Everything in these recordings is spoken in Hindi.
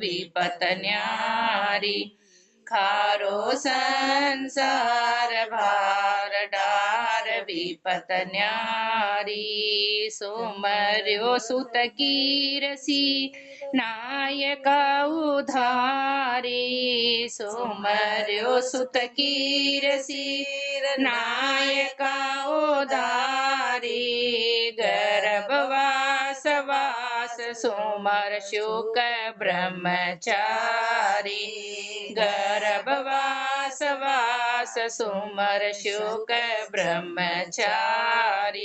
विपत न्यारी। खारो संसार भार डार विपत न्यारी। सुमर्यो सुत कीरसी नायका उधारी। सुमर्यो सुत कीरसी नायका उधारी। गर्भवास वास सुमर शुक ब्रह्मचारी। गर्भवास वास सुमर शुक ब्रह्मचारी।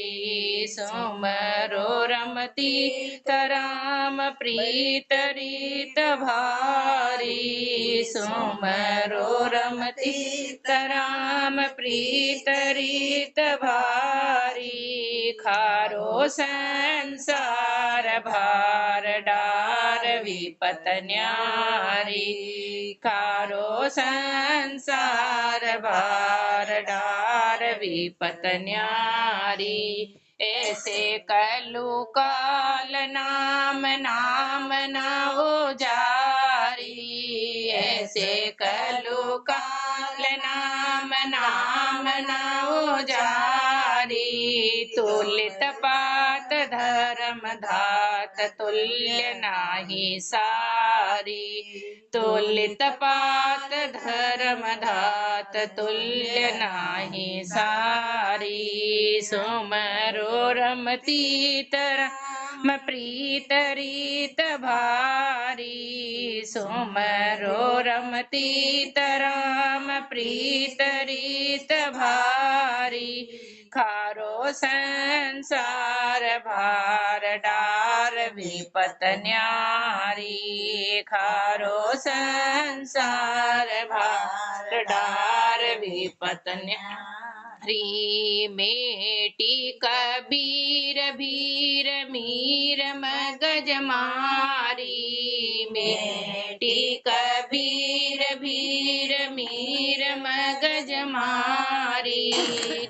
सुमरो रमती तराम प्रीत रीत भारी। सुमरो रमती तराम प्रीत रीत भारी। खारो संसार भार डार विपत न्यारी। खारो संसार भार डार विपत न्यारी। ऐसे कलु काल नाम नाम न उजारी। ऐसे कलु काल नाम नाम न उजारी। तुलित पात धर्म धात तुल्य नाही सारी। तुलित पात धर्म धात तुल्य नाही सारी। सुमरो रमती तराम प्रीत रीत भारी। सुमरो रमती तराम प्रीत रीत भारी। खारो संसार भार डार विपत न्यारी। खारो संसार भार डार विपत न्यारी। मेटी कबीर भीर मीर मगज मारी। मेटी कबीर भीर मीर मगज मारी।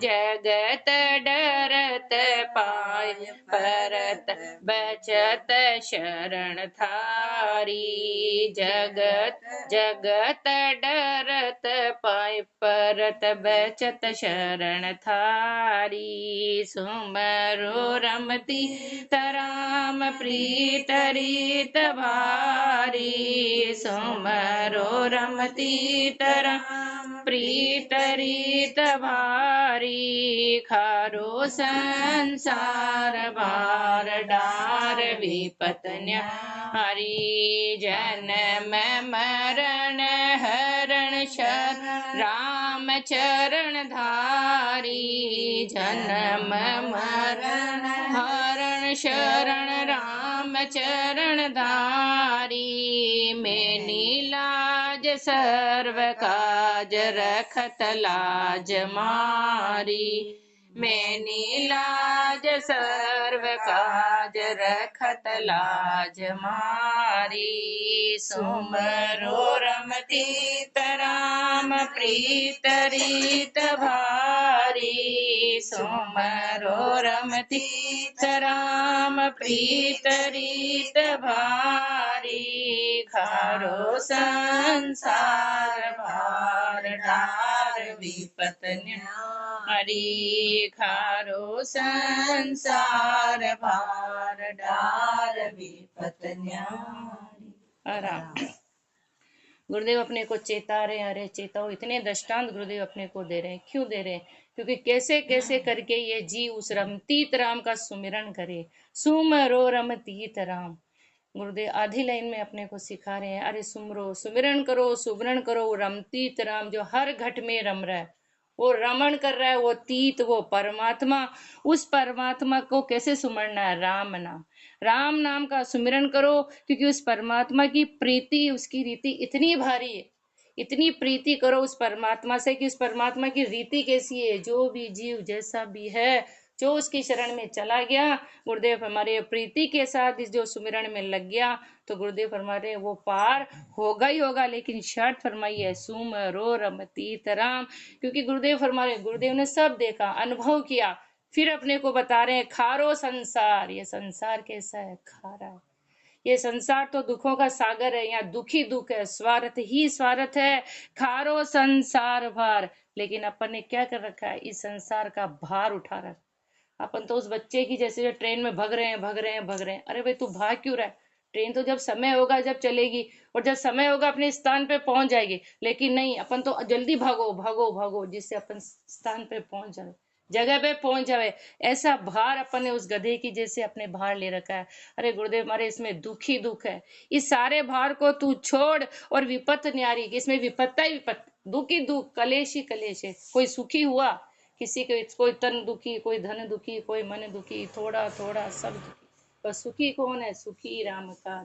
जगत डरत पाय परत बचत शरण थारी। जगत जगत डरत पाय परत बचत शरण थारी। सुमरो रमती तराम प्रीत रीत भारी। सुमरो रमती तराम प्रीत रीत भारी। खारो संसार भार डार विपत न्यारी। जन्म मरण हरण शरण राम चरण धारी। जन्म मरण हरण शरण राम चरण धारी। मेनी लाज सर्व काज रखत लाज मारी। मेनी लाज सर्व काज रखत लाज मारी। सुमरो रमती तराम प्रीत रीत भारी। सुमरो रमती तराम प्रीत रीत भारी। खारो संसार भार डार विपत न्यारी। खारो संसार भार डार विपत न्यारी। आराम। गुरुदेव अपने को चेता रहे, अरे चेताओ। इतने दृष्टांत गुरुदेव अपने को दे रहे हैं। क्यों दे रहे हैं? क्योंकि कैसे कैसे करके ये जीव उस रमतीत राम का सुमिरन करे। सुमरो रमतीत राम। गुरुदेव आधी लाइन में अपने को सिखा रहे हैं, अरे सुमरो, सुमिरन करो, सुमरन करो वो रमतीत राम जो हर घट में रम रहा है, वो रमण कर रहा है, वो तीत, वो परमात्मा। उस परमात्मा को कैसे सुमरना है? राम नाम, राम नाम का सुमिरन करो, क्योंकि उस परमात्मा की प्रीति, उसकी रीति इतनी भारी है। इतनी प्रीति करो उस परमात्मा से कि उस परमात्मा की रीति कैसी है। जो भी जीव जैसा भी है, जो उसकी शरण में चला गया, गुरुदेव हमारे प्रीति के साथ इस जो सुमिरन में लग गया, तो गुरुदेव फरमाते वो पार होगा ही होगा। लेकिन शर्त फरमाई है, सुमरो रमतीत राम। क्योंकि गुरुदेव फरमाते, गुरुदेव ने सब देखा, अनुभव किया, फिर अपने को बता रहे हैं खारो संसार। ये संसार कैसा है? खारा है। ये संसार तो दुखों का सागर है, यहाँ दुखी दुख है, स्वार्थ ही स्वार्थ है, खारो संसार भार। लेकिन अपन ने क्या कर रखा है, इस संसार का भार उठा रखा। अपन तो उस बच्चे की जैसे जो ट्रेन में भग रहे हैं भाग रहे हैं भाग रहे हैं। अरे भाई तू भाग क्यों रहा है? ट्रेन तो जब समय होगा जब चलेगी, और जब समय होगा अपने स्थान पे पहुंच जाएगी। लेकिन नहीं, अपन तो जल्दी भागो भागो भागो जिससे अपन स्थान पे पहुंच जाए, जगह पे पहुंच जाए। ऐसा भार अपन ने उस गधे की जैसे अपने भार ले रखा है। अरे गुरुदेव हमारे इसमें दुख ही दुख है। इस सारे भार को तू छोड़ और विपत न्यारी, इसमें विपत्ता ही विपत्त, दुख ही दुख, कलेश ही कलेश है। कोई सुखी हुआ? किसी के कोई तन दुखी, कोई धन दुखी, कोई मन दुखी, थोड़ा थोड़ा सब दुखी। पर सुखी कौन है? सुखी राम का।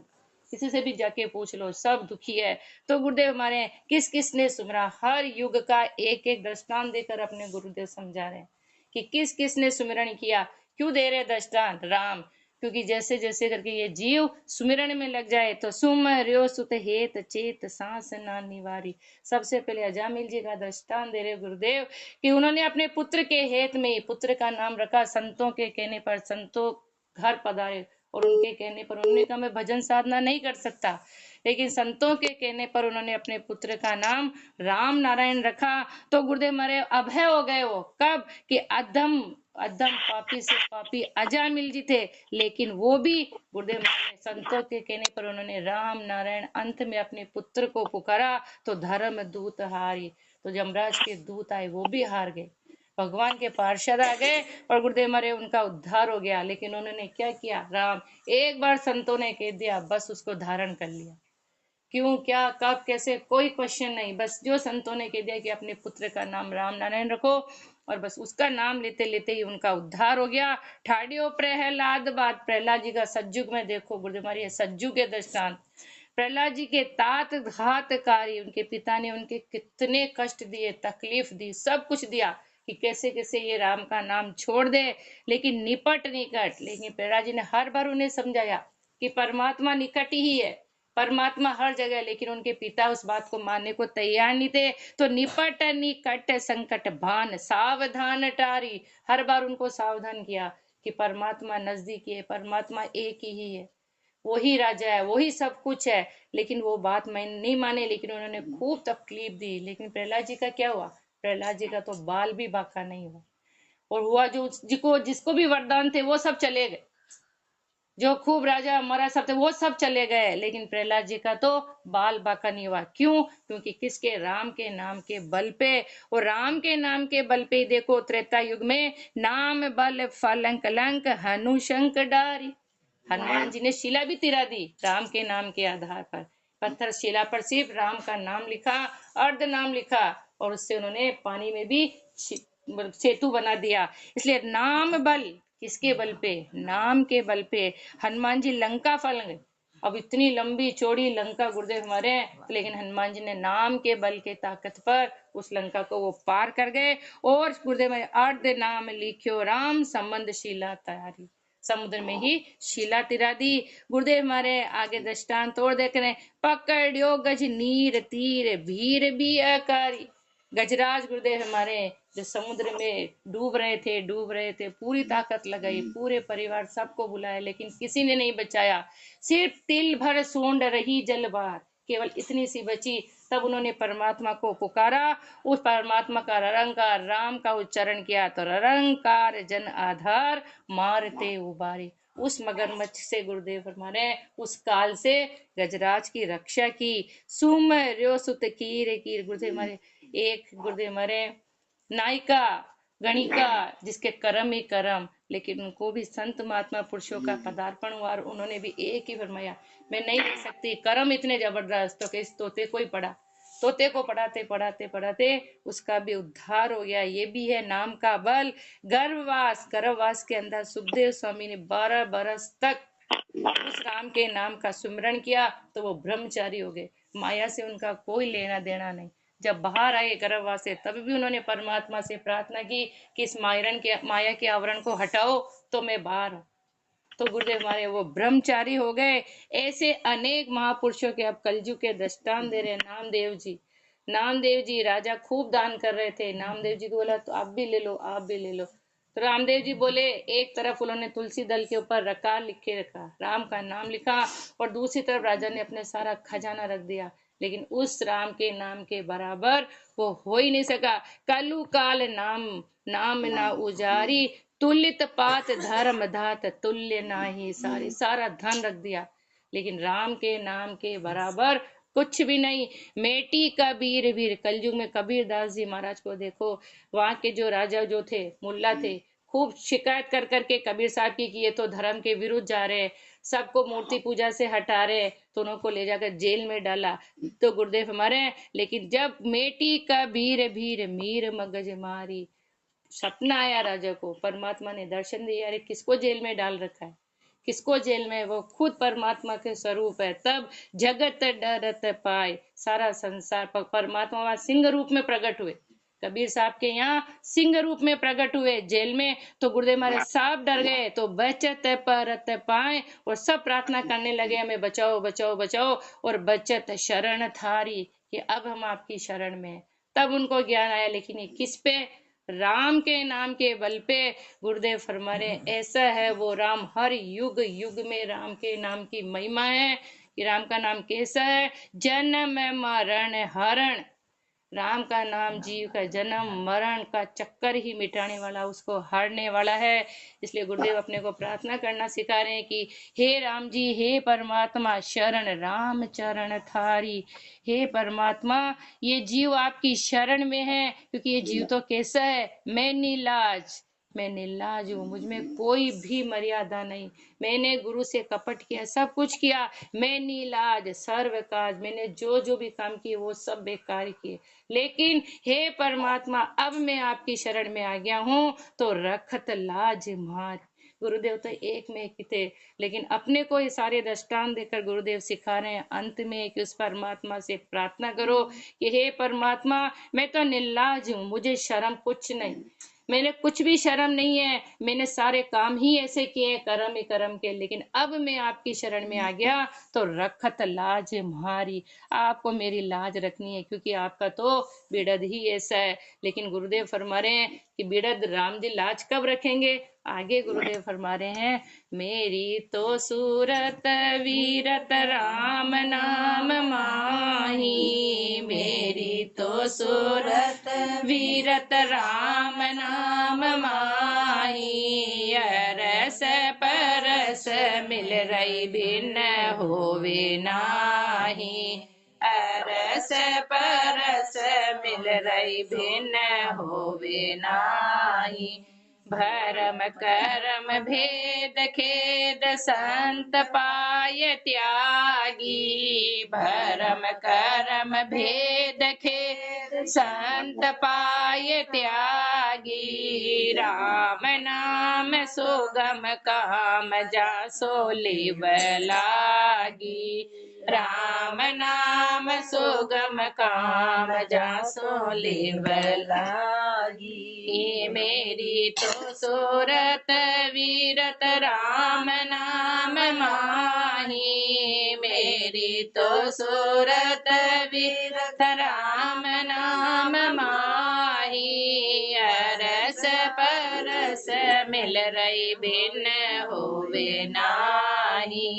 किसी से भी जाके पूछ लो, सब दुखी है। तो गुरुदेव हमारे किस किस ने सुमरा, हर युग का एक एक दृष्टांत देकर अपने गुरुदेव समझा रहे हैं कि किस किस ने सुमिरन किया। क्यों दे रहे दृष्टांत? राम। क्योंकि जैसे जैसे करके ये जीव सुमिरन में लग जाए तो सुमर्यो सुत हेत चेत सांस ना निवारी। सबसे पहले अजामिल जी का दृष्टांत दे रहे गुरुदेव कि उन्होंने अपने पुत्र के हेत में पुत्र का नाम रखा। संतों के कहने पर संतों घर पधारे, और उनके कहने पर उन्होंने कहा मैं भजन साधना नहीं कर सकता, लेकिन संतों के कहने पर उन्होंने अपने पुत्र का नाम राम नारायण रखा। तो गुरुदेव मारे अभय हो गए वो। कब? कि अधम अधम पापी से पापी अजामिल जी थे, लेकिन वो भी गुरुदेव मारे संतों के कहने पर उन्होंने राम नारायण अंत में अपने पुत्र को पुकारा। तो धर्म दूत हारी, तो यमराज के दूत आए वो भी हार गए, भगवान के पार्षद आ गए और गुरुदेव मरे उनका उद्धार हो गया। लेकिन उन्होंने क्या किया? राम एक बार संतों ने कह दिया, बस उसको धारण कर लिया। क्यों, क्या, कब, कैसे, कोई क्वेश्चन नहीं। बस जो संतों ने कह दिया कि अपने पुत्र का नाम राम नारायण रखो, और बस उसका नाम लेते लेते ही उनका उद्धार हो गया। ठाडियो प्रहलाद बात, प्रहलाद जी का सज्जुग में देखो गुरुदेव मारी सज्जु के दृष्टांत। प्रहलाद जी के तात घातकारी, उनके पिता ने उनके कितने कष्ट दिए, तकलीफ दी, सब कुछ दिया कि कैसे कैसे ये राम का नाम छोड़ दे, लेकिन निपट निकट। लेकिन प्रहलाद जी ने हर बार उन्हें समझाया कि परमात्मा निकट ही है, परमात्मा हर जगह। लेकिन उनके पिता उस बात को मानने को तैयार नहीं थे। तो निपट निकट संकट भान सावधान टारी, हर बार उनको सावधान किया कि परमात्मा नजदीक है, परमात्मा एक ही है, वही राजा है, वही सब कुछ है। लेकिन वो बात मैं नहीं माने, लेकिन उन्होंने खूब तकलीफ दी। लेकिन प्रहलाद जी का क्या हुआ? प्रहलाद जी का तो बाल भी बाका नहीं हुआ, और हुआ जो जिसको जिसको भी वरदान थे वो सब चले गए, जो खूब राजा मरा सब थे वो सब चले गए। लेकिन प्रहलाद जी का तो बाल बाका नहीं हुआ। क्यों? क्योंकि किसके? राम के नाम के बल पे। और राम के नाम के बल पे देखो त्रेता युग में नाम बल फलंक लंक हनुशंक डारी, हनुमान जी ने शिला भी तिरा दी राम के नाम के आधार पर। पत्थर शिला पर सिर्फ राम का नाम लिखा, अर्ध नाम लिखा, और उससे उन्होंने पानी में भी सेतु बना दिया। इसलिए नाम बल, किसके बल पे? नाम के बल पे हनुमान जी लंका फलंग, अब इतनी लंबी चौड़ी लंका गुरुदेव हमारे, लेकिन हनुमान जी ने नाम के बल के ताकत पर उस लंका को वो पार कर गए। और गुरुदेव अर्ध नाम लिखियो राम संबंध शिला तैयारी, समुद्र में ही शिला तिरा दी। गुरुदेव हमारे आगे दृष्टांत और देख रहे, पकड़ियो गज नीर तीर भीर भी अकारी। गजराज गुरुदेव हमारे जो समुद्र में डूब रहे थे, पूरी ताकत लगाई, पूरे परिवार सबको बुलाया, लेकिन किसी ने नहीं बचाया। सिर्फ तिल भर सूंड रही जल बार, केवल इतनी सी बची। तब उन्होंने परमात्मा को पुकारा, उस परमात्मा का रंकार राम का उच्चारण किया, तो रंकार जन आधार मारते उबारी। उस मगरमच्छ से गुरुदेव फरमाने, उस काल से गजराज की रक्षा की। सुमर्यो सुत कीर कीर, गुरुदेव हमारे एक गुरुदेव हमारे नायिका गणिका जिसके कर्म ही कर्म, लेकिन उनको भी संत महात्मा पुरुषों का पदार्पण हुआ और उन्होंने भी एक ही फरमाया, मैं नहीं ले सकती, कर्म इतने जबरदस्त। तो इस तोते को ही पढ़ा, तोते को पढ़ाते पढ़ाते पढ़ाते उसका भी उद्धार हो गया। ये भी है नाम का बल। गर्भवास के अंदर सुखदेव स्वामी ने 12 बरस तक उस राम के नाम का सुमिरन किया, तो वो ब्रह्मचारी हो गए, माया से उनका कोई लेना देना नहीं। जब बाहर आए गर्भवास से, तब भी उन्होंने परमात्मा से प्रार्थना की कि इस माया के आवरण को हटाओ तो मैं बाहर हूँ। तो गुरुदेव हमारे वो ब्रह्मचारी हो गए। ऐसे अनेक महापुरुषों के अब कलयुग के दृष्टांत दे रहे। नामदेव जी राजा खूब दान कर रहे थे। नामदेव जी को बोला तो आप भी ले लो, आप भी ले लो। तो रामदेव जी बोले, एक तरफ उन्होंने तुलसी दल के ऊपर रकार लिख के रखा, राम का नाम लिखा, और दूसरी तरफ राजा ने अपने सारा खजाना रख दिया, लेकिन उस राम के नाम के बराबर वो हो ही नहीं सका। कलु काल नाम नाम ना उजारी, तुलित पात धर्म धात तुल्य नाही सारी। सारा धन रख दिया, लेकिन राम के नाम के बराबर कुछ भी नहीं। मेटी कबीर वीर, कलयुग में कबीर दास जी महाराज को देखो, वहां के जो राजा जो थे, मुल्ला थे, खूब शिकायत कर करके कबीर साहब की कि ये तो धर्म के विरुद्ध जा रहे, सबको मूर्ति पूजा से हटा रहे, तो उनको ले जाकर जेल में डाला। तो गुरुदेव हमारे, लेकिन जब मेटी कबीर वीर मीर मगज मारी, सपना आया राजा को, परमात्मा ने दर्शन दिया, अरे किसको जेल में डाल रखा है, किसको जेल में, वो खुद परमात्मा के स्वरूप है। तब जगत डरत पाए, सारा संसार परमात्मा वहां सिंह रूप में प्रकट हुए, कबीर साहब के यहाँ सिंह रूप में प्रकट हुए जेल में। तो गुरुदेव महाराज साहब डर गए, तो बचत परत पाए, और सब प्रार्थना करने लगे, हमें बचाओ बचाओ बचाओ, और बचत शरण थारी, कि अब हम आपकी शरण में। तब उनको ज्ञान आया, लेकिन ये किस पे, राम के नाम के बल पे। गुरुदेव फरमा रहे, ऐसा है वो राम, हर युग युग में राम के नाम की महिमा है। कि राम का नाम कैसा है, जन्म मरण हरण। राम का नाम जीव का जन्म मरण का चक्कर ही मिटाने वाला, उसको हारने वाला है। इसलिए गुरुदेव अपने को प्रार्थना करना सिखा रहे हैं कि हे राम जी, हे परमात्मा, शरण राम चरण थारी। हे परमात्मा, ये जीव आपकी शरण में है, क्योंकि ये जीव तो कैसा है, मैं नीलाज, मैं निर्लाज हूँ, मुझ में कोई भी मर्यादा नहीं, मैंने गुरु से कपट किया, सब कुछ किया, मैं नीलाज सर्व काज, मैंने जो जो भी काम किए वो सब बेकार किए, लेकिन हे परमात्मा, अब मैं आपकी शरण में आ गया हूँ, तो रखत लाज मार। गुरुदेव तो एक में एक ही थे, लेकिन अपने को ये सारे दृष्टांत देकर गुरुदेव सिखा रहे हैं अंत में कि उस परमात्मा से प्रार्थना करो कि हे परमात्मा, मैं तो निर्लाज हूँ, मुझे शर्म कुछ नहीं, मैंने कुछ भी शर्म नहीं है, मैंने सारे काम ही ऐसे किए कर्म ही कर्म के, लेकिन अब मैं आपकी शरण में आ गया, तो रखत लाज म्हारी, आपको मेरी लाज रखनी है, क्योंकि आपका तो बिड़द ही ऐसा है। लेकिन गुरुदेव फरमा रहे हैं कि बिड़द राम जी लाज कब रखेंगे, आगे गुरुदेव फरमा रहे हैं, मेरी तो सूरत वीरत राम नाम माही, मेरी तो सूरत वीरत राम नाम माही, अरस परस मिल रही बिन होवे नाही, अरस परस मिल रही बिन होवे नाही, भरम करम भेद खेद संत पाय त्यागी, भरम करम भेद खेद संत पाय त्यागी, राम नाम सुगम काम जा सो लिव लागी, राम नाम सुगम काम जा सो लिव लागी, मेरी तो सूरत वीरत राम नाम माही, मेरी तो सूरत वीरत राम नाम माही, अरस परस मिल रही बिन होवे नाही,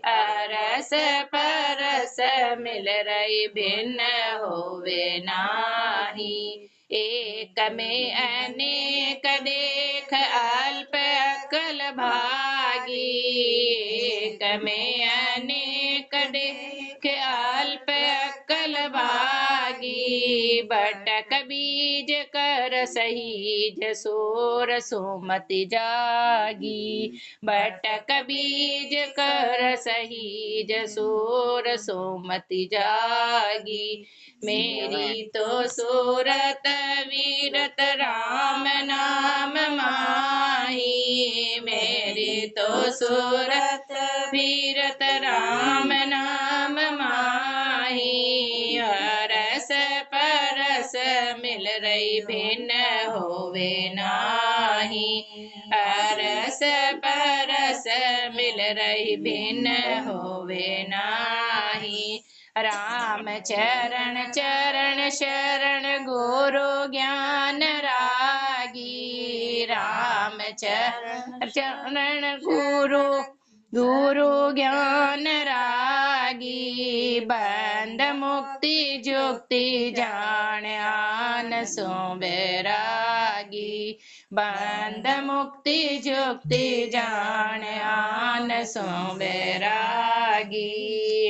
अरस परस मिल रही भिन्न होवे नाही, एक में अनेक देख अल्प अकल भागी, एक में अनेक देख अल्प अकल भागी, बटक बीज कर सहीज सोर सोमति जागी, बटक बीज कर सहीज सोर सोमति जागी, मेरी तो सूरत वीरत राम नाम माही, मेरी तो सूरत वीरत राम नाम माही, अरस परस मिल रही भिन्न होवे नाही, अरस परस मिल रही भिन्न होवे नाही, राम चरण चरण शरण गुरु ज्ञान रागी, राम चरण गुरु गुरु ज्ञान रागी बंद मुक्ति जुक्ति जान आन सो बैरागी बंद मुक्ति जुक्ति जान आन सो बैरागी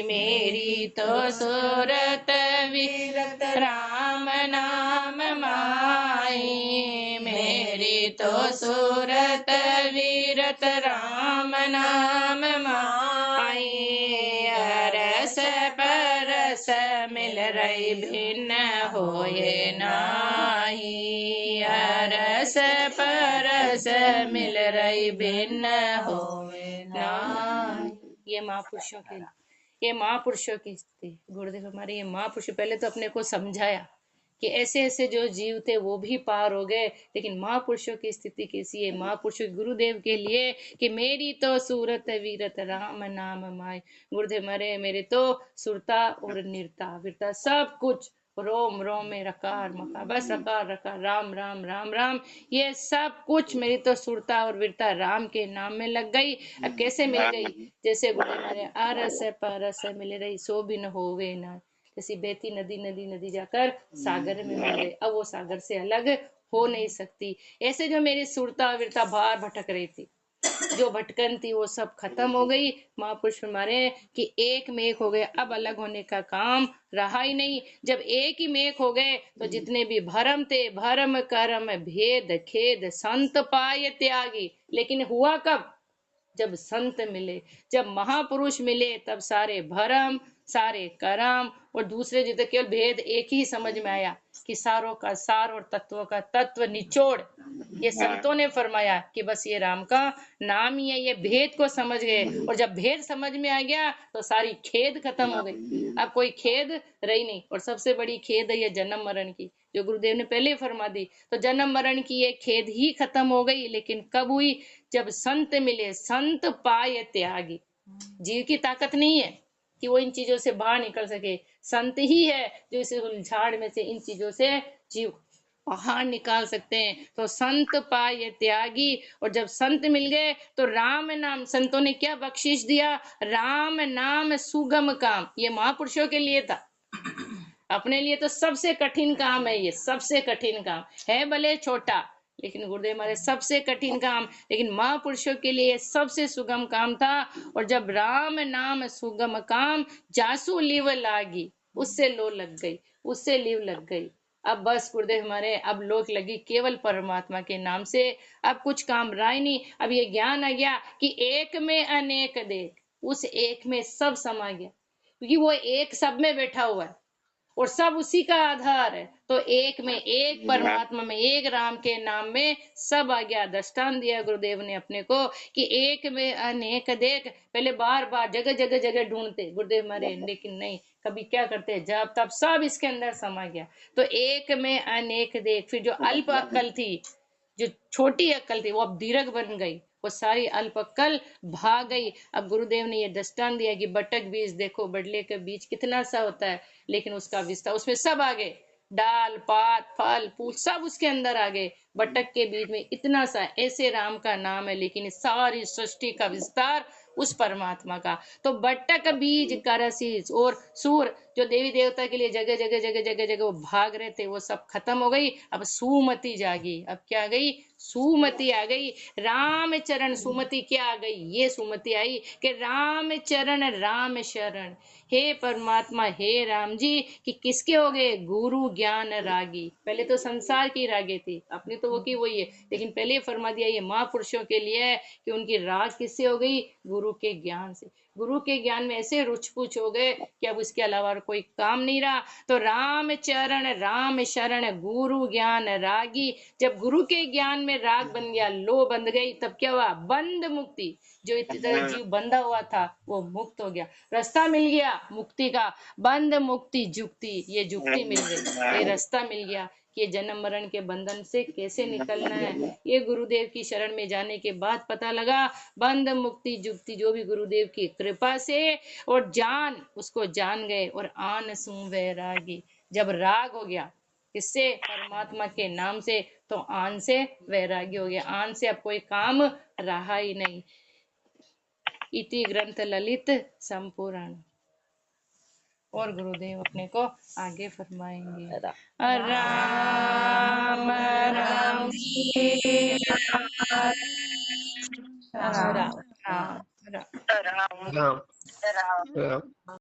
मेरी तो सूरत वीरत राम नाम माई मेरी तो सूरत वीरत राम नाम माई अरस परस मिल रही भिन्न होए नाही अरस परस मिल रही भिन्न होए नाही। ये महापुरुषों के ये महापुरुषों की स्थिति गुरुदेव हमारे ये महापुरुष पहले तो अपने को समझाया कि ऐसे ऐसे जो जीव थे वो भी पार हो गए, लेकिन महापुरुषों की स्थिति कैसी है। महापुरुषों गुरुदेव के लिए कि मेरी तो सूरत वीरत राम नाम माय गुरुदेव हमारे मेरे तो सुरता और निरता वीरता सब कुछ रोम रोम में रकार मकार बस रकार रकार राम राम राम राम ये सब कुछ मेरी तो सुरता और वीरता राम के नाम में लग गई। अब कैसे मिल गई? जैसे गुरुदेव हमारे आरस परस मिल रही सो भी न होवे ना जैसी बहती नदी नदी नदी जाकर सागर में मिल गई। अब वो सागर से अलग हो नहीं सकती। ऐसे जो मेरी सुरता वीरता बाहर भटक रही थी जो भटकन थी वो सब खत्म हो गई। महापुरुष हमारे कि एक में एक हो गए, अब अलग होने का काम रहा ही नहीं। जब एक ही में एक हो गए तो जितने भी भरम थे भरम कर्म भेद खेद संत पाए त्यागी। लेकिन हुआ कब? जब संत मिले जब महापुरुष मिले तब सारे भरम सारे कर्म और दूसरे जितने केवल भेद एक ही समझ में आया कि सारों का सार और तत्वों का तत्व निचोड़ ये संतों ने फरमाया कि बस ये राम का नाम ही है। ये भेद को समझ गए और जब भेद समझ में आ गया तो सारी खेद खत्म हो गई। अब कोई खेद रही नहीं। और सबसे बड़ी खेद है ये जन्म मरण की जो गुरुदेव ने पहले फरमा दी। तो जन्म मरण की ये खेद ही खत्म हो गई। लेकिन कब हुई? जब संत मिले संत पाए त्यागी। जीव की ताकत नहीं है कि वो इन चीजों से बाहर निकल सके। संत ही है जो इस उलझाड़ में से इन चीजों से जीव बाहर निकाल सकते हैं। तो संत पाए त्यागी। और जब संत मिल गए तो राम नाम संतों ने क्या बख्शिश दिया? राम नाम सुगम काम। ये महापुरुषों के लिए था। अपने लिए तो सबसे कठिन काम है। ये सबसे कठिन काम है भले छोटा लेकिन गुरुदेव हमारे सबसे कठिन काम लेकिन महापुरुषों के लिए सबसे सुगम काम था। और जब राम नाम सुगम काम जासू लीव लागी उससे लो लग गई उससे लीव लग गई। अब बस गुरुदेव हमारे अब लोक लगी केवल परमात्मा के नाम से। अब कुछ काम रहा ही नहीं। अब ये ज्ञान आ गया कि एक में अनेक देख उस एक में सब समा गया क्योंकि वो एक सब में बैठा हुआ है और सब उसी का आधार है। तो एक में एक परमात्मा में एक राम के नाम में सब आ गया। दृष्टांत दिया गुरुदेव ने अपने को कि एक में अनेक देख। पहले बार बार जगह जगह जगह ढूंढते गुरुदेव हमारे लेकिन नहीं कभी क्या करते जब तब सब इसके अंदर समा गया। तो एक में अनेक देख। फिर जो अल्प अक्कल थी जो छोटी अक्कल थी वो अब दीर्घ बन गई। वो सारी अल्प अक्कल भाग गई। अब गुरुदेव ने ये दृष्टांत दिया कि बटक बीज देखो बडले का बीज कितना सा होता है लेकिन उसका विस्तार उसमें सब आ गए डाल पात फल फूल सब उसके अंदर आ गए। बटक के बीज में इतना सा ऐसे राम का नाम है लेकिन सारी सृष्टि का विस्तार उस परमात्मा का। तो बटक बीज करसीस और सूर जो देवी देवता के लिए जगह जगह जगह जगह जगह वो भाग रहे थे वो सब खत्म हो गई। अब सुमति जागी। अब क्या आ गई? सुमति आ गई। राम चरण सुमति क्या आ गई? ये सुमति आई कि राम चरण राम शरण। हे परमात्मा हे राम जी कि किसके हो गए? गुरु ज्ञान रागी। पहले तो संसार की रागे थी अपनी तो वो की वही है लेकिन पहले फरमा दिया ये महापुरुषों के लिए है कि उनकी राग किससे हो गई? गुरु के ज्ञान से। गुरु के ज्ञान में ऐसे रुचपुच हो गए कि अब उसके अलावा कोई काम नहीं रहा। तो राम चरण राम शरण गुरु ज्ञान रागी। जब गुरु के ज्ञान में राग बन गया लो बंध गई तब क्या हुआ? बंध मुक्ति। जो इतनी तरह जीव बंधा हुआ था वो मुक्त हो गया। रास्ता मिल गया मुक्ति का। बंध मुक्ति जुक्ति ये जुक्ति मिल गई। ये रास्ता मिल गया कि जन्म मरण के बंधन से कैसे निकलना है। ये गुरुदेव की शरण में जाने के बाद पता लगा। बंध मुक्ति जुक्ति जो भी गुरुदेव की कृपा से और जान उसको जान गए। और आन सू वैरागी। जब राग हो गया इससे परमात्मा के नाम से। तो आन से वैराग्य हो गया, आन से अब कोई काम रहा ही नहीं। इति ग्रंथ ललित संपुराण। और गुरुदेव अपने को आगे फरमाएंगे। राम राम राम राम राम। राम राम।